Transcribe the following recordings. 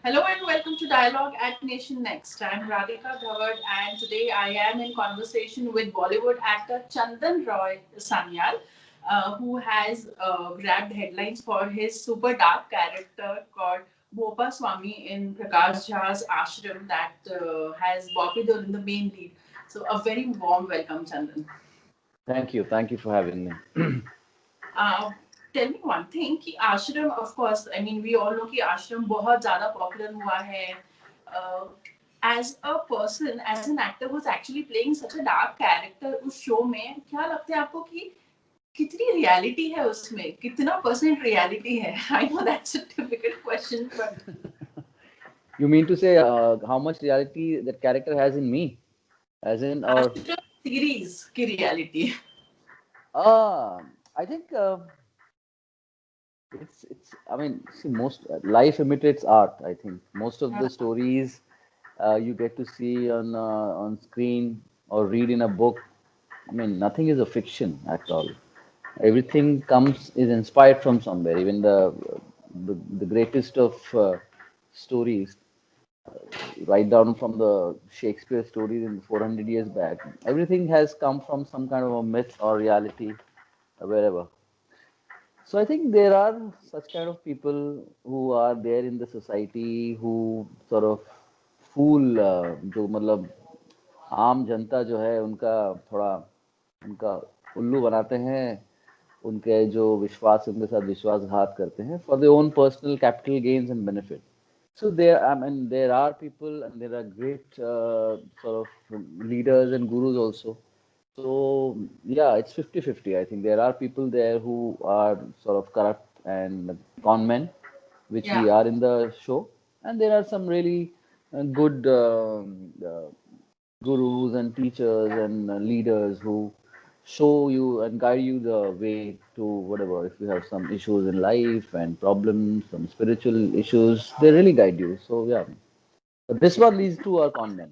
Hello and welcome to Dialogue at Nation Next. I'm Radhika Dhawad and today I am in conversation with Bollywood actor Chandan Roy Sanyal, who has grabbed headlines for his super dark character called Bhopa Swami in Prakash Jha's Ashram that has Bobby Deol in the main lead. So a very warm welcome, Chandan. Thank you. Thank you for having me. Uh, tell me one thing कि आश्रम of course I mean we all know कि आश्रम बहुत ज़्यादा popular हुआ है. uh, as a person as an actor who's actually playing such a dark character उस show में क्या लगता है आपको कि कितनी रियलिटी है उसमें कितना परसेंट रियलिटी है? I know that's a difficult question but You mean to say how much reality that character has in me, as in, or आश्रम सीरीज की reality. ah, I think it's. I mean, see, most life imitates art. I think most of the stories you get to see on screen or read in a book. I mean, nothing is a fiction at all. Everything comes is inspired from somewhere. Even the greatest of stories right down from the Shakespeare stories in 400 years back. Everything has come from some kind of a myth or reality, wherever. So I think there are such kind of people who are there in the society who sort of fool जो मतलब आम जनता जो है उनका थोड़ा उनका उल्लू बनाते हैं उनके जो विश्वास उनके साथ विश्वासघात करते हैं for their own personal capital gains and benefit. So there, I mean, there are people and there are great sort of leaders and gurus also. So yeah, it's 50-50. I think there are people there who are sort of corrupt and con men, which we Yeah. are in the show, and there are some really good gurus and teachers and leaders who show you and guide you the way to whatever. If you have some issues in life and problems, some spiritual issues, they really guide you. So yeah, but this one, these two are con men.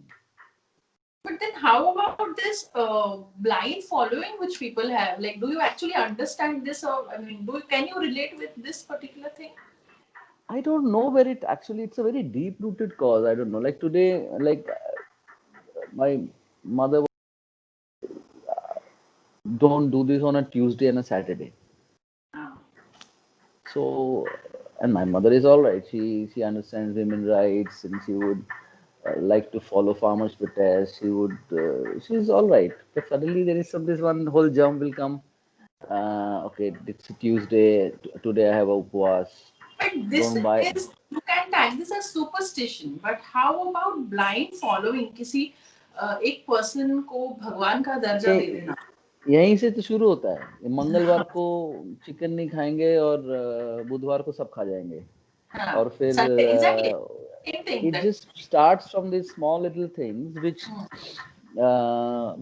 But then, how about this blind following which people have? Like, do you actually understand this, or I mean, can you relate with this particular thing? I don't know where it actually. It's a very deep-rooted cause. I don't know. Like today, like my mother don't do this on a Tuesday and a Saturday. Ah. So, and my mother is all right. She understands women rights, and she would like to follow farmers' protest. She's all right. But suddenly there is some this one whole germ will come. Okay, it's a Tuesday. Today I have a upwas. But this Don't buy. is you can tag this as superstition. But how about blind following? किसी एक person को भगवान का दर्जा दे ये देना. यहीं से तो शुरू होता है। ये मंगलवार को चिकन नहीं खाएंगे और बुधवार को सब खा जाएंगे हाँ. और फिर Sunday exactly same thing. it That just starts from these small little things which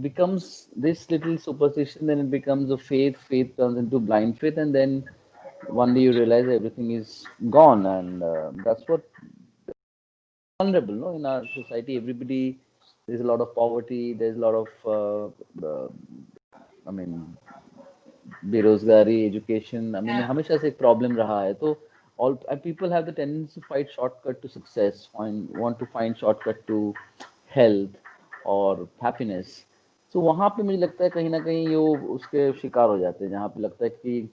becomes this little superstition, then it becomes a faith turns into blind faith, and then one day you realize everything is gone, and that's what vulnerable, no, in our society. Everybody, there's a lot of poverty, there's a lot of I mean बेरोजगारी education I mean yeah. हमेशा से एक problem रहा है तो all people have the tendency to fight shortcut to success, want to find shortcut to health or happiness. So वहाँ पे मुझे लगता है कहीं ना कहीं वो उसके शिकार हो जाते हैं जहाँ पे लगता है कि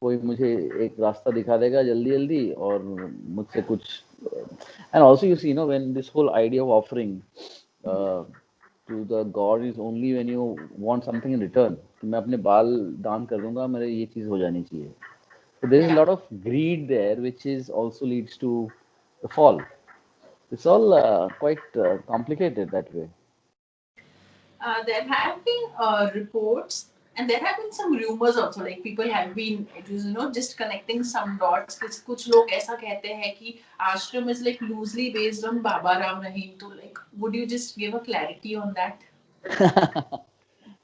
कोई मुझे एक रास्ता दिखा देगा जल्दी जल्दी और मुझसे कुछ and also you see, you know, when this whole idea of offering to the god is only when you want something in return कि मैं अपने बाल दान कर दूंगा मेरे ये चीज हो जानी चाहिए. So there is a Yeah. lot of greed there which is also leads to the fall. It's all quite complicated that way. There have been reports and there have been some rumors also, like people have been just connecting some dots. कुछ लोग ऐसा कहते हैं कि ashram is like loosely based on Baba Ram Rahim. So like, would you just give a clarity on that?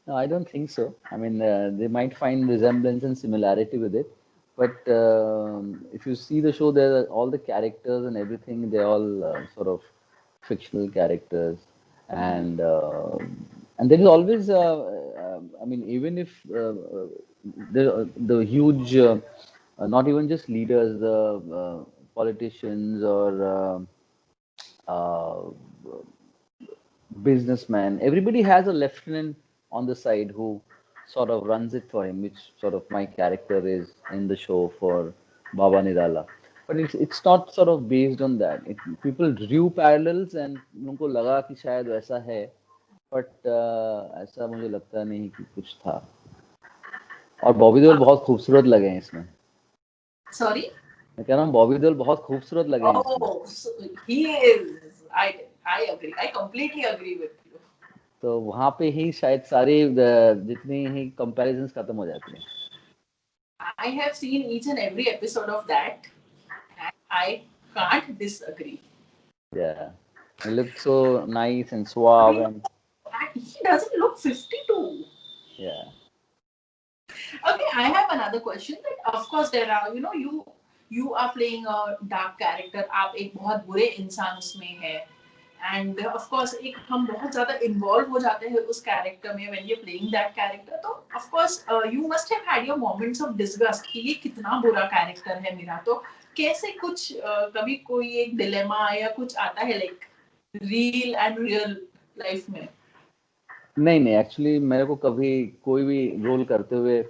No, I don't think so. I mean, they might find resemblance and similarity with it, but if you see the show, there are all the characters and everything. They're all sort of fictional characters, and uh, and there is always, I mean, even if the huge, not even just leaders, the politicians or uh, businessman. Everybody has a lieutenant on the side who sort of runs it for him, which sort of my character is in the show for Baba Nirala. But it's not sort of based on that. People drew parallels and उनको लगा कि शायद वैसा है, but ऐसा मुझे लगता नहीं कि कुछ था. और बॉबी देओल बहुत खूबसूरत लगे हैं इसमें. Sorry? मैं कह रहा हूँ बॉबी देओल बहुत खूबसूरत लगे हैं इसमें. Oh, so he is. I agree. I completely agree with you. तो वहां पे ही शायद सारी जितनी ही कंपैरिजंस खत्म हो जाती हैं. I have seen each and every episode of that, and I can't disagree. Yeah, he looked so nice and suave, and He doesn't look 52. yeah. Okay, I have another question. That of course there are, you are playing a dark character. आप एक बहुत बुरे इंसान उसमें है. And of course एक हम बहुत ज़्यादा involve हो जाते हैं उस character में when you're playing that character. तो of course you must have had your moments of disgust कि ये कितना बुरा character है मेरा. तो कैसे कुछ कभी कोई एक dilemma या कुछ आता है like real and real life में? नहीं, एक्चुअली मेरे को कभी कोई भी रोल करते हुए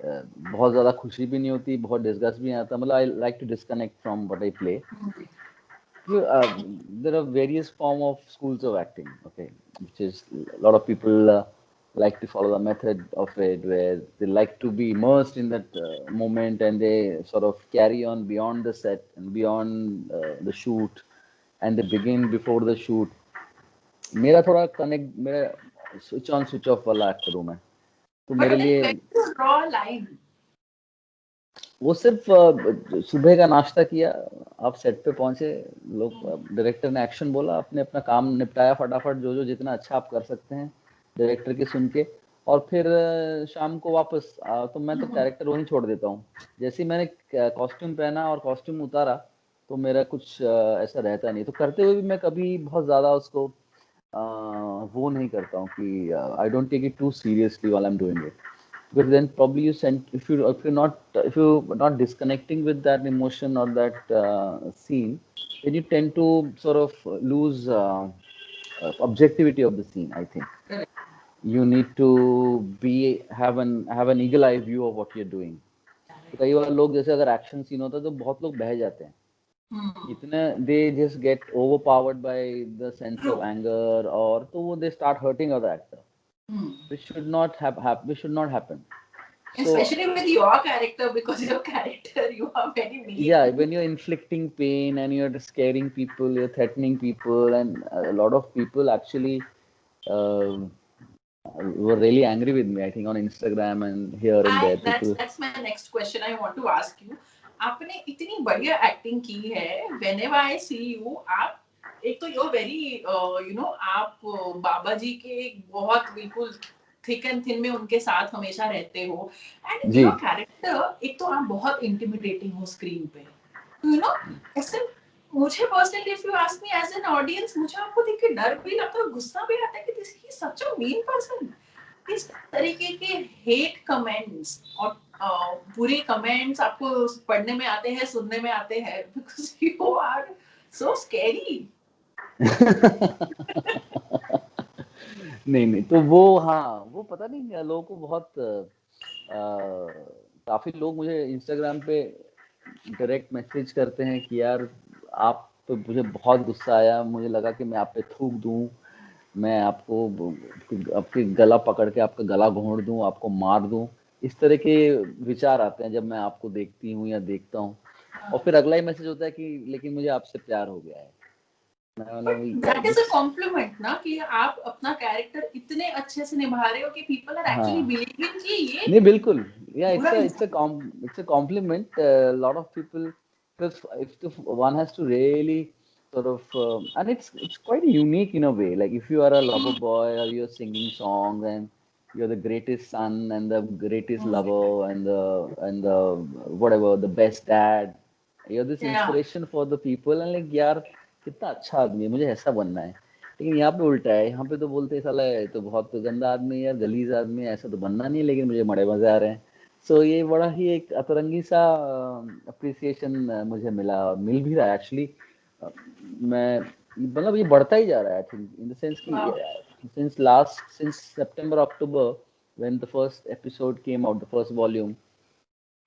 बहुत ज़्यादा खुशी भी नहीं होती, बहुत डिस्गस्ट भी नहीं आता. मतलब I like to disconnect from what I play. There are various form of schools of acting, okay, which is a lot of people like to follow the method of it, where they like to be immersed in that moment, and they sort of carry on beyond the set and beyond the shoot, and they begin before the shoot. मेरा थोड़ा connect, मेरा switch on switch off वाला actor हूँ मैं. तो But मेरे then लिए when you draw a line, वो सिर्फ सुबह का नाश्ता किया, आप सेट पे पहुंचे, लोग डायरेक्टर ने एक्शन बोला, आपने अपना काम निपटाया फटाफट, जो जितना अच्छा आप कर सकते हैं डायरेक्टर के सुन के, और फिर शाम को वापस तो मैं तो कैरेक्टर वहीं छोड़ देता हूँ. जैसे ही मैंने कॉस्ट्यूम पहना और कॉस्ट्यूम उतारा तो मेरा कुछ ऐसा रहता नहीं. तो करते हुए भी मैं कभी बहुत ज़्यादा उसको वो नहीं करता हूँ कि I don't take it too seriously while I am doing it. Because then probably you send, if you're not disconnecting with that emotion or that scene, then you tend to sort of lose objectivity of the scene, I think. You need to have an eagle eye view of what you're doing. तो कई बार लोग, जैसे अगर action scene होता है तो बहुत लोग बह जाते हैं. इतने they just get overpowered by the sense of anger, और तो वो they start hurting other actor, which should not which should not happen. So, especially with your character, because your character, you are very mean. yeah, when you're inflicting pain and you're scaring people, you're threatening people, and a lot of people actually were really angry with me, I think, on Instagram and here and there. People. That's my next question I want to ask you. आपने इतनी बढ़िया acting की है. Whenever I see you, आप एक तो you're very आप बाबा जी के बहुत बिल्कुल थिक एंड थिन में उनके साथ हमेशा रहते हो. एंड योर कैरेक्टर, एक तो आप बहुत इंटिमिडेटिंग हो स्क्रीन पे. ऐसे मुझे personally, if you ask me as an audience, मुझे आपको देख के डर भी लगता है, गुस्सा भी आता है कि this he such a mean person. इस तरीके के हेट कमेंट्स और बुरे कमेंट्स आपको पढ़ने में आते हैं, सुनने में आते हैं, because you are so scary. नहीं, तो वो, हाँ, वो पता नहीं, लोगों को बहुत काफी लोग मुझे इंस्टाग्राम पे डायरेक्ट मैसेज करते हैं कि यार आप तो, मुझे बहुत गुस्सा आया, मुझे लगा कि मैं आप पे थूक दूं, मैं आपको आपके गला पकड़ के आपका गला घोंट दूं, आपको मार दूं. इस तरह के विचार आते हैं जब मैं आपको देखती हूँ या देखता हूँ. और फिर अगला ही मैसेज होता है कि लेकिन मुझे आपसे प्यार हो गया है. दैट इज अ कॉम्प्लीमेंट ना, कि आप अपना कैरेक्टर इतने अच्छे से निभा रहे हो कि पीपल आर एक्चुअली बिलीविंग कि ये नहीं, बिल्कुल, या it's a compliment. Lot of people, because if one has to really sort of and it's quite unique in a way. Like if you are a lover boy or you're singing songs and you're the greatest son and the greatest lover and the whatever, the best dad, you're this inspiration for the people, and like यार कितना अच्छा आदमी है, मुझे ऐसा बनना है. लेकिन यहाँ पे उल्टा है, यहाँ पे तो बोलते हैं साला तो बहुत गंदा आदमी है यार, गलीज आदमी है, ऐसा तो बनना नहीं है, लेकिन मुझे बड़े मजे आ रहे हैं. सो ये बड़ा ही एक अतरंगी सा अप्रिसिएशन मुझे मिल भी रहा है एक्चुअली. मैं मतलब ये बढ़ता ही जा रहा है I think in the sense कि Wow. since September October when the first episode came out, the first volume,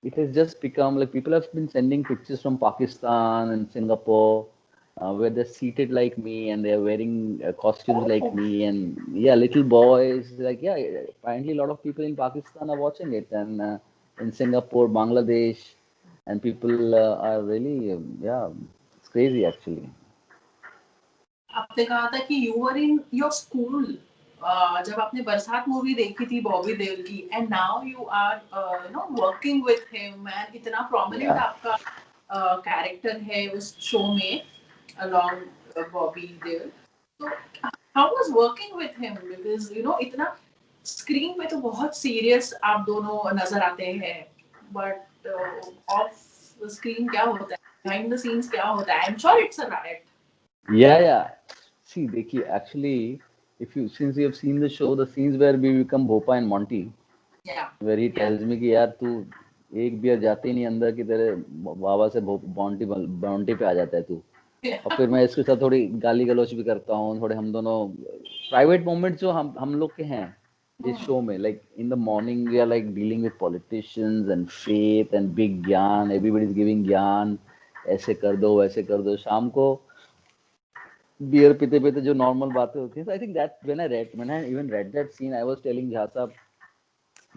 it has just become like people have been sending pictures from Pakistan and Singapore, where they're seated like me and they're wearing costumes like Oh, me, and yeah, little boys like, yeah, apparently a lot of people in Pakistan are watching it, and in Singapore, Bangladesh, and people are really yeah, it's crazy actually. आपने कहा था कि you were in your school जब आपने Barsaat movie देखी थी बॉबी देओल की and now you are you know working with him and इतना प्रोमिनेंट Yeah. आपका कैरेक्टर है उस शो में अलोंग बॉबी देओल तो how was working with him because you know इतना स्क्रीन पे तो बहुत सीरियस आप दोनों नजर आते हैं बट ऑफ स्क्रीन क्या होता है बिहाइंड द सीन्स क्या होता है I am sure it's a right Yeah, yeah. See, देखिए, actually, if you since you have seen the show, the scenes where we become Bhopa and Monty, या where he tells me कि यार तू एक beer जाते ही नहीं अंदर कि तेरे बाबा से बाउंटी बाउंटी पे आ जाता है तू। और फिर मैं इसके साथ थोड़ी गाली गलौज भी करता हूँ, थोड़े हम दोनों प्राइवेट मोमेंट्स जो हम लोग के हैं इस शो में, like in the morning we are like dealing with politicians and faith and big gyan, everybody is giving gyan, ऐसे कर दो वैसे कर दो, शाम को बियर पीते पीते जो नॉर्मल बातें होती हैं। I think that when I even read that scene I was telling Jha साहब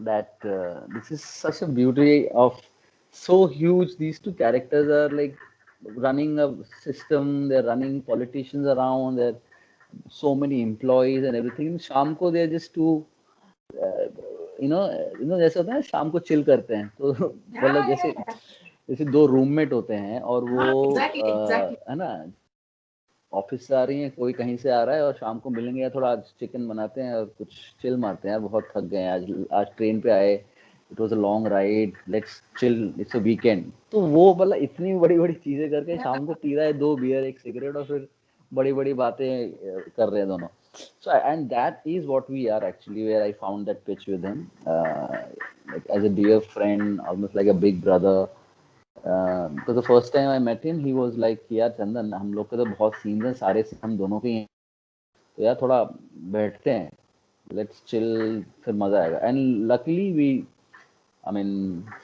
that this is such a beauty of so huge. These two characters are like running a system. They're running politicians around. There so many employees and everything. शाम को they're just two जैसे होता है शाम को chill करते हैं तो मतलब जैसे yeah. जैसे दो रूममेट होते हैं और वो हाँ एग्जैक्टली एग्जैक्टली है ना, ऑफिस से आ रही हैं, कोई कहीं से आ रहा है और शाम को मिलेंगे यार, थोड़ा आज चिकन बनाते हैं और कुछ चिल मारते हैं यार, बहुत थक गए हैं आज, आज ट्रेन पे आए, it was a long ride, let's chill, it's a weekend. तो वो मतलब इतनी बड़ी बड़ी चीजें करके शाम को पी रहा है, दो बियर एक सिगरेट, और फिर बड़ी बड़ी बातें कर रहे हैं दोनों। So and that is what we are actually, where I found that pitch with him, like as a dear friend, almost like a big brother. तो the first time I met him he was like यार चंदन, हम लोग के तो बहुत scenes हैं, सारे हम दोनों के ही हैं, तो यार थोड़ा बैठते हैं, लेट्स चिल, फिर मजा आएगा। And luckily we I mean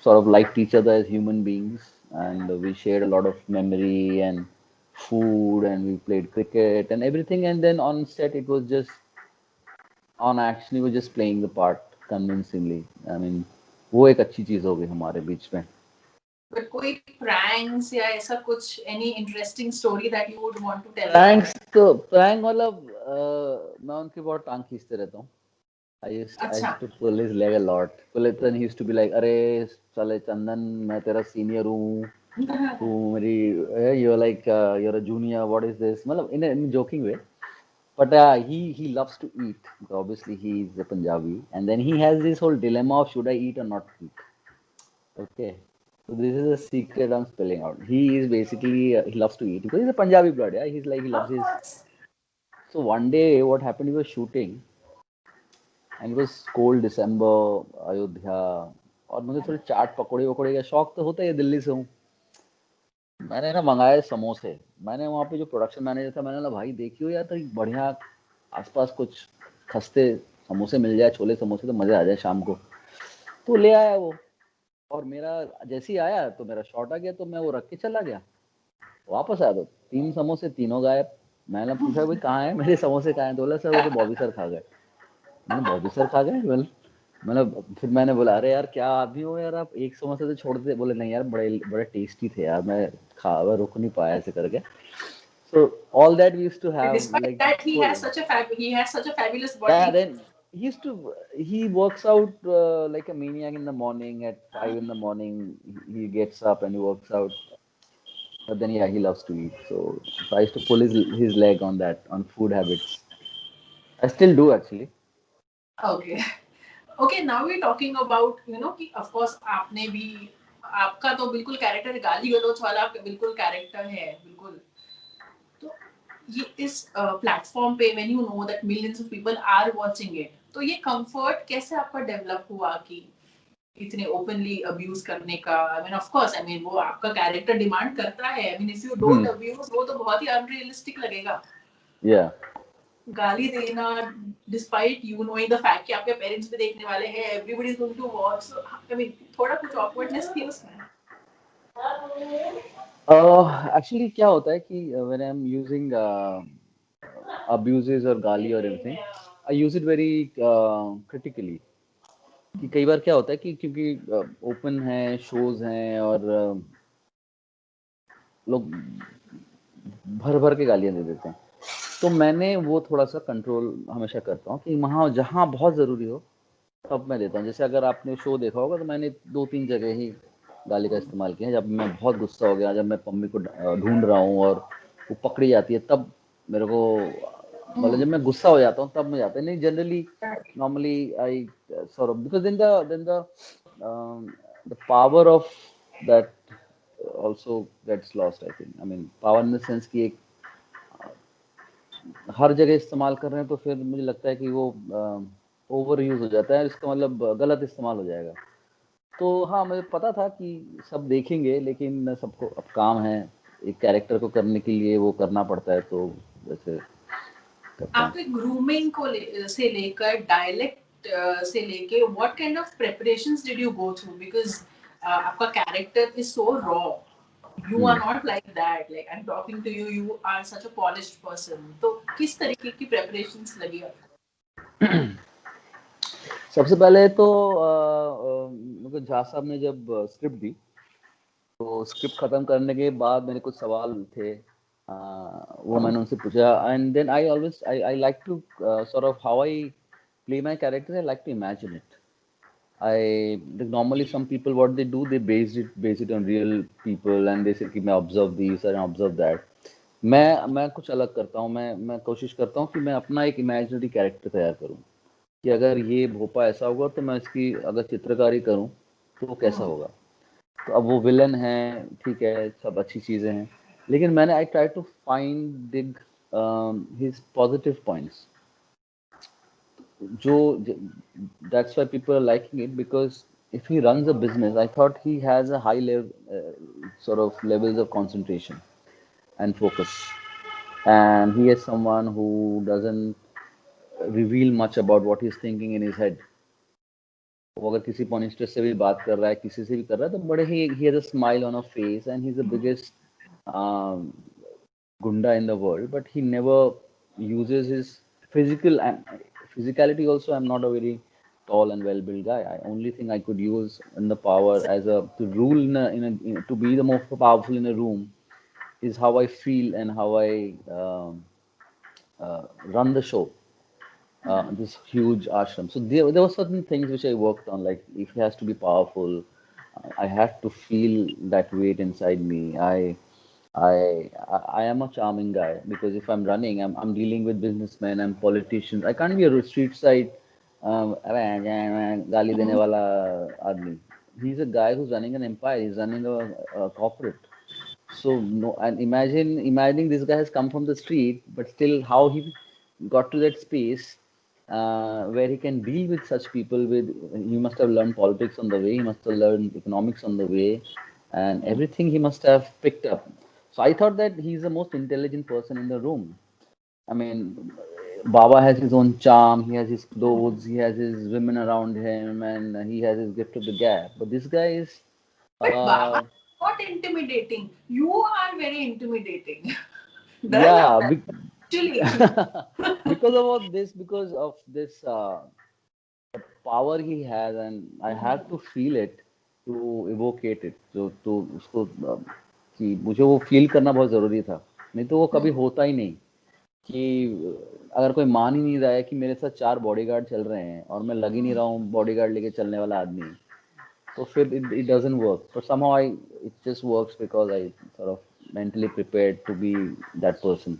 sort of liked each other as human beings, and we shared a lot of memory and food, and we played cricket and everything, and then on set it was just on action, we were just playing the part convincingly. I mean वो एक अच्छी चीज हो गई हमारे बीच में। But कोई pranks या ऐसा कुछ any interesting story that you would want to tell pranks तो प्रैंक मतलब मैं उनकी बहुत टांग खींचते रहता हूँ। I अच्छा used to pull his leg a lot. Pull he used to be like, अरे साले चंदन, मैं तेरा सीनियर हूँ, तू मेरी you're like you're a junior, what is this, मतलब in a joking way. But he loves to eat. Obviously he's a Punjabi, and then he has this whole dilemma of should I eat or not eat. Okay. So this is a secret I'm spelling out. He is basically he loves to eat because he's a Punjabi blood. Yeah, he's like he loves of his. Course So one day, what happened? He was shooting, and it was cold December, Ayodhya, और मुझे थोड़े चाट पकौड़े वकौड़े का शौक तो होता है, दिल्ली से हूँ। मैंने ना मंगाए समोसे। मैंने वहाँ पे जो प्रोडक्शन मैनेजर था, मैंने बोला भाई देखियो यार, तो बढ़िया आसपास कुछ खस्ते समोसे मिल जाए, छोले समोसे, तो मज़ा आ जाए शाम को। तो ले आया वो, और मेरा जैसे ही आया तो मेरा शॉट आ गया, तो मैं वो रख के चला गया। वापस आया तो तीन समोसे तीनों गायब। मैंने पूछा भाई कहाँ है, मेरे समोसे कहाँ हैं? तो बोला सर वो तो बॉबी सर खा गए। मैंने बॉबी सर खा गए? मतलब फिर मैंने बोला अरे यार क्या आदमी हो यार आप, एक समोसे तो छोड़ दे। बोले नहीं यार, बड़े बड़े टेस्टी थे यार, मैं खा रुक नहीं पाया ऐसे करके। So all that we used to have despite like that full. he has such a fabulous Yeah, body then he used to he works out like a maniac in the morning at 5 in the morning. He gets up and he works out. But then yeah, he loves to eat. So I used to pull his leg on that, on food habits. I still do actually. okay okay now we're talking about you know कि of course आपने भी आपका तो बिल्कुल character गाली गलौज वाला बिल्कुल कैरेक्टर है बिल्कुल तो ये इस प्लेटफॉर्म पे when you know that millions of people are watching it तो ये कंफर्ट कैसे आपका डेवलप हुआ कि इतने ओपनली अब्यूज करने का। I mean of course, I mean वो आपका कैरेक्टर डिमांड करता है। I mean if you don't Hmm. Abuse, वो तो बहुत ही अनरियलिस्टिक लगेगा। Yeah. गाली देना despite you knowing the fact कि आपके पेरेंट्स भी देखने वाले हैं, everybody is going to watch. I mean थोड़ा कुछ ऑकवर्डनेस थी उसमें। Actually, क्या होता है कि when I'm using abuses और गाली और everything, I use it very critically. कि कई बार क्या होता है कि क्योंकि ओपन है, शोज हैं और लोग भर भर के गालियां दे देते हैं, तो मैंने वो थोड़ा सा कंट्रोल हमेशा करता हूँ कि वहाँ जहाँ बहुत ज़रूरी हो तब मैं देता हूँ। जैसे अगर आपने शो देखा होगा तो मैंने 2-3 जगह ही गाली का इस्तेमाल किया है। जब मैं बहुत गुस्सा हो गया, जब मैं पम्मी को ढूंढ रहा हूँ और वो पकड़ी जाती है, तब मेरे को मतलब जब मैं गुस्सा हो जाता हूँ तब मैं जाता है। नहीं, generally normally I sort of because the power of that also gets lost, I think. I mean, power in the sense कि एक हर जगह इस्तेमाल कर रहे हैं तो फिर मुझे लगता है कि वो ओवर यूज हो जाता है, इसका मतलब गलत इस्तेमाल हो जाएगा। तो हाँ, मुझे पता था कि सब देखेंगे, लेकिन सबको अब काम है, एक कैरेक्टर को करने के लिए वो करना पड़ता है, तो वैसे करता हूँ। आपके ग्रूमिंग को से लेकर डायलेक्ट से लेके what kind of preparations did you go through? Because आपका character is so raw, you are not like that, like I am talking to you, you are such a polished person. तो किस तरीके की preparations लगी आपको? सबसे पहले तो मुझे झा साहब ने जब स्क्रिप्ट दी, तो स्क्रिप्ट खत्म करने के बाद मेरे कुछ सवाल थे, वो मैंने उनसे पूछा। And then I always I like to sort of how I play my character, I like to imagine it. Normally some people what they do, they base it on real people and they say कि मैं observe this and observe that। मैं कुछ अलग करता हूँ। मैं कोशिश करता हूँ कि मैं अपना एक इमेजिनरी कैरेक्टर तैयार करूँ कि अगर ये भोपा ऐसा होगा तो मैं इसकी अगर चित्रकारी करूँ तो वो कैसा होगा। तो अब वो विलन है, ठीक है, सब अच्छी चीज़ें हैं, लेकिन मैंने आई ट्राई टू फाइंड दिग हिज पॉजिटिव पॉइंट्स, जो that's why people are liking it, because if he runs a business, I thought he has a high level sort of levels of concentration and focus, and he is someone who doesn't reveal much about what he's thinking in his head। वो अगर किसी पॉनिस्टर से भी बात कर रहा है, किसी से भी कर रहा है, तो बड़े ही he has a smile on a face and he's the biggest gunda in the world, but he never uses his physical and physicality also. I'm not a very tall and well built guy. I only thing I could use in the power as a to rule to be the most powerful in a room is how I feel and how I run the show, this huge ashram. So there were certain things which I worked on, like if he has to be powerful, I have to feel that weight inside me. I am a charming guy because if I'm running, I'm dealing with businessmen and politicians. I can't be a street side गाली देने वाला आदमी. He's a guy who's running an empire. He's running a corporate. So no, and imagining this guy has come from the street, but still how he got to that space where he can deal with such people. With he must have learned politics on the way. He must have learned economics on the way, and everything he must have picked up. So I thought that he's the most intelligent person in the room. I mean, Baba has his own charm. He has his clothes. He has his women around him, and he has his gift of the gab. But this guy is. But Baba Uh, is not intimidating. You are very intimidating. डर Yeah, लगता है actually. because of all this, because of this power he has, and I have to feel it to evocate it. तो उसको कि मुझे वो feel करना बहुत ज़रूरी था, नहीं तो वो कभी होता ही नहीं। कि अगर कोई मान ही नहीं रहा है कि मेरे साथ 4 बॉडीगार्ड चल रहे हैं और मैं लग ही नहीं रहा हूँ बॉडीगार्ड लेके चलने वाला आदमी, तो फिर it doesn't work. But somehow it just works because I sort of mentally prepared to be that person.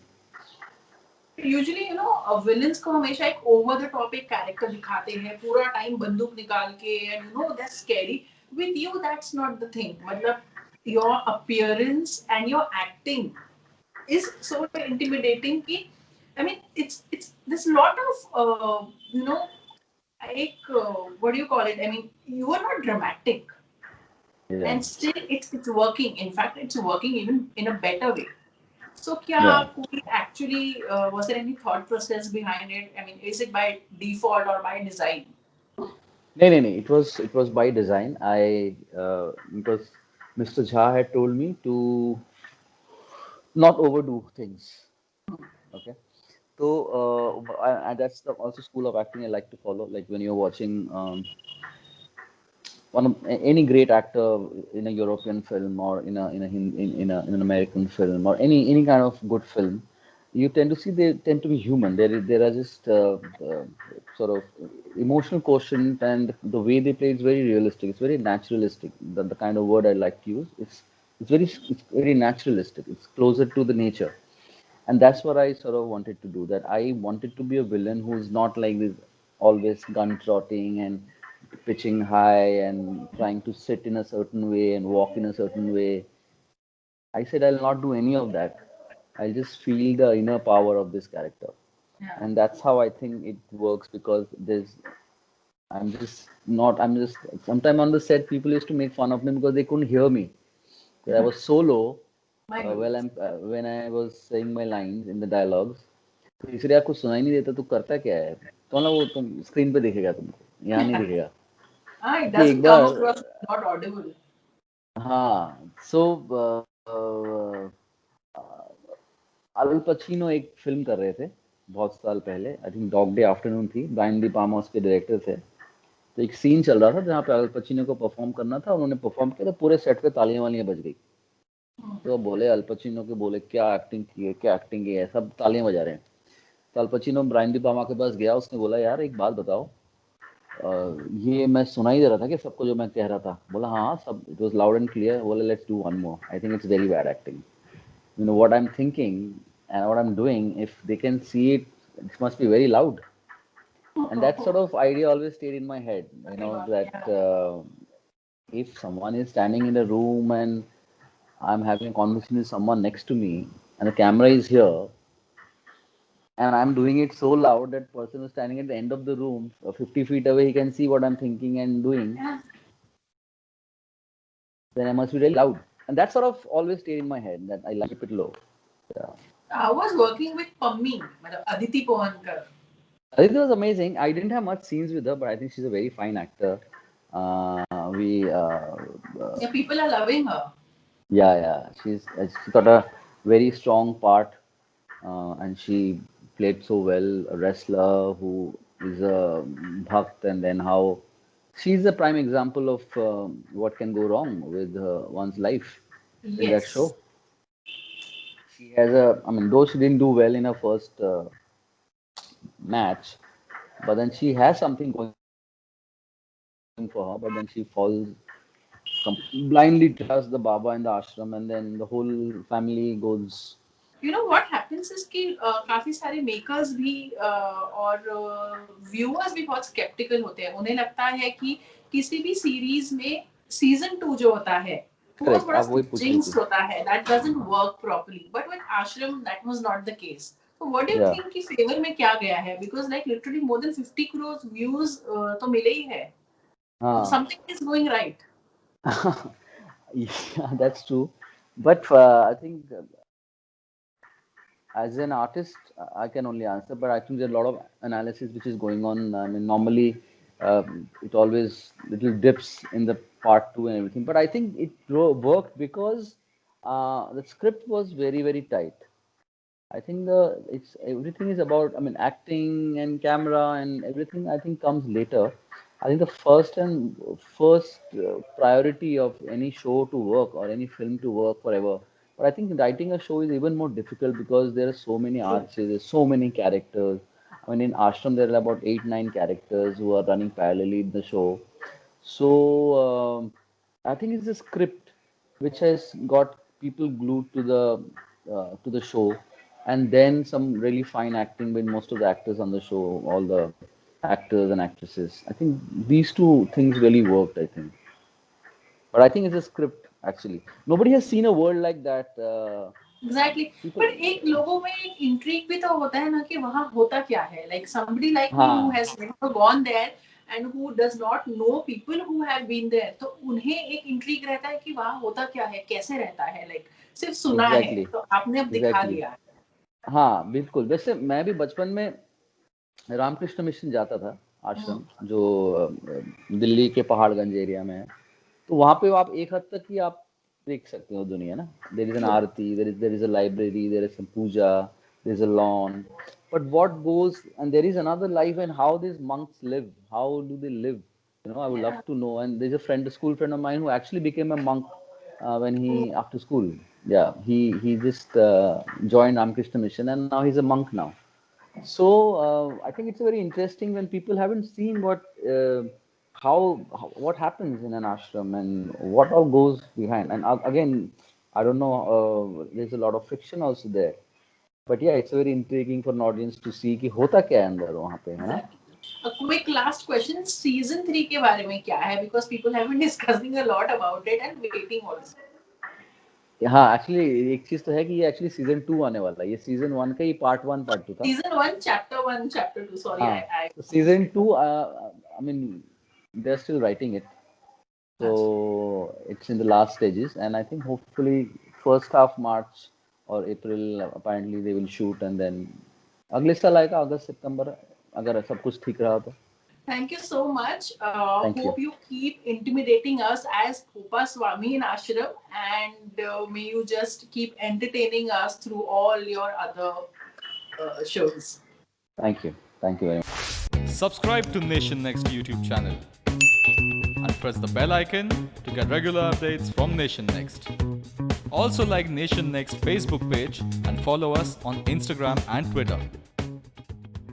Usually you know villains को हमेशा एक ओवर द टॉप एक कैरेक्टर दिखाते हैं, पूरा टाइम बंदूक निकाल के, and you know that's scary. With you that's not the thing. मतलब your appearance and your acting is so intimidating कि I mean it's there's a lot of you know एक what do you call it? I mean, you are not dramatic, Yeah, and still it's working. In fact, it's working even in a better way. So, क्या yeah. कोई actually was there any thought process behind it? I mean, is it by default or by design? No, no, no. It was by design. Because Mr. Jha had told me to not overdo things. Okay. So and that's the also school of acting I like to follow. Like when you're watching any great actor in a European film or in an American film or any kind of good film, you tend to see they tend to be human. There are just sort of emotional quotient, and the way they play is very realistic. It's very naturalistic. The kind of word I like to use. It's very naturalistic. It's closer to the nature, and that's what I sort of wanted to do. That I wanted to be a villain who's not like this, always gun trotting and pitching high and trying to sit in a certain way and walk in a certain way. I said I'll not do any of that. I'll just feel the inner power of this character, Yeah. and that's how I think it works. Because I'm just not. I'm just. Sometime on the set, people used to make fun of me because they couldn't hear me. Because I was so low. My goodness. When I was saying my lines in the dialogues, तो इसलिए आपको सुनाई नहीं देता, तू करता क्या है? तो ना वो तुम स्क्रीन पे दिखेगा तुमको, यहाँ नहीं दिखेगा. Ah, it कि एक doesn't come bar across not audible. हाँ, सो अल पचिनो एक फिल्म कर रहे थे बहुत साल पहले. I think dog day afternoon थी. ब्रायन डी पामा उसके डायरेक्टर थे. तो एक सीन चल रहा था जहाँ पे अल पचिनो को परफॉर्म करना था. उन्होंने परफॉर्म किया तो पूरे सेट पे तालियां वालियां बज गई. तो बोले अल पचिनो के, बोले क्या एक्टिंग की है, क्या एक्टिंग की है, सब तालियां बजा रहे हैं. तो अल पचिनो ब्रायन डी पामा के पास गया. उसने बोला यार एक बात बताओ, ये मैं सुनाई दे रहा था कि सबको जो मैं कह रहा था. बोला हाँ हाँ, सब it was loud and clear. बोला let's do one more. I think it's very bad acting. You know what I'm thinking and what I'm doing, if they can see it, it must be very loud. And that sort of idea always stayed in my head, that if someone is standing in a room and I'm having a conversation with someone next to me and the camera is here and I'm doing it so loud that person who's standing at the end of the room, 50 feet away, he can see what I'm thinking and doing, Yeah. then I must be really loud. And that sort of always stayed in my head, that I like to keep it low. Yeah. I was working with Pammi, मतलब Aditi Pohankar. Aditi was amazing. I didn't have much scenes with her, but I think she's a very fine actor. We, Yeah, people are loving her. yeah, yeah, she's got a very strong part, and she played so well. A wrestler who is a bhakt, and then how she's a prime example of what can go wrong with one's life in that Yes. show. She has a, I mean, though she didn't do well in her first match, but then she has something going for her. But then she falls blindly trusts the Baba in the ashram, and then the whole family goes. You know what happens is कि काफी सारे makers भी और viewers भी बहुत sceptical होते हैं. उन्हें लगता है कि किसी भी सीरीज में सीजन 2 जो होता है वो Correct. थोड़ा आप वही पूछ रही जिंक्स थी. होता है. That doesn't work properly. But with Aashram that was not the case. तो what do you Yeah. Think कि फेवर में क्या गया है? Because like literally more than 50 crore views तो मिले ही है. तो हाँ. Something is going right. Yeah, that's true. But I think as an artist, I can only answer. But I think there's a lot of analysis which is going on. I mean, normally it always little dips in the part two and everything. But I think it worked because the script was very very tight. I think the it's everything is about, I mean, acting and camera and everything I think comes later. I think the first priority of any show to work or any film to work forever. But I think writing a show is even more difficult because there are so many arches, there's so many characters. I mean, in Ashram there are about 8 9 characters who are running parallelly in the show. So I think it's the script which has got people glued to the show, and then some really fine acting by most of the actors on the show, all the actors and actresses. I think these two things really worked. I think, but I think it's a script actually. Nobody has seen a world like that. Exactly. People, but एक लोगों में एक intrigue भी तो होता है ना कि वहाँ होता क्या है. Like somebody like me who हाँ, has never gone there and who does not know people who have been there, तो उन्हें एक इंट्रीग रहता है कि वहाँ होता क्या है, कैसे रहता है, लाइक सिर्फ सुना है, एग्जैक्टली तो आपने अब दिखा एग्जैक्टली दिया है. हाँ बिल्कुल। वैसे मैं भी बचपन में रामकृष्ण मिशन जाता था, आश्रम जो दिल्ली के पहाड़गंज एरिया में है। तो वहाँ पे आप एक हद तक ही आप देख सकते हो दुनिया ना। There is an aarti, there is a library, there is some puja, there is a lawn, but what goes and there is another life and how this monks live, how do they live, you know, I would love to know. And there's a friend, a school friend of mine who actually became a monk when he after school. Yeah, he just joined Ramakrishna mission and now he's a monk now. So I think it's very interesting when people haven't seen how what happens in an ashram and what all goes behind. And again, I don't know. There's a lot of fiction also there, but yeah, it's very intriguing for an audience to see कि होता क्या है अंदर वहाँ पे, है ना? A quick last question, season 3 के बारे में क्या है, because people have been discussing a lot about it and waiting also. हाँ, एक्चुअली एक चीज तो है कि ये एक्चुअली सीजन 2 आने वाला है। ये सीजन 1 का ही पार्ट 1 पार्ट 2 था। Season 1 chapter 1 chapter 2, sorry. हाँ, I तो season 2 I mean they're still writing it, so it's in the last stages and I think hopefully first half March or April apparently they will shoot and then अगले साल आएगा अगस्त सितंबर, अगर सब कुछ ठीक रहा तो। Thank you so much. Thank Hope you keep intimidating us as Popa Swami in Ashram, and may you just keep entertaining us through all your other shows. Thank you very much. Subscribe to Nation Next YouTube channel and press the bell icon to get regular updates from Nation Next. Also like Nation Next Facebook page and follow us on Instagram and Twitter.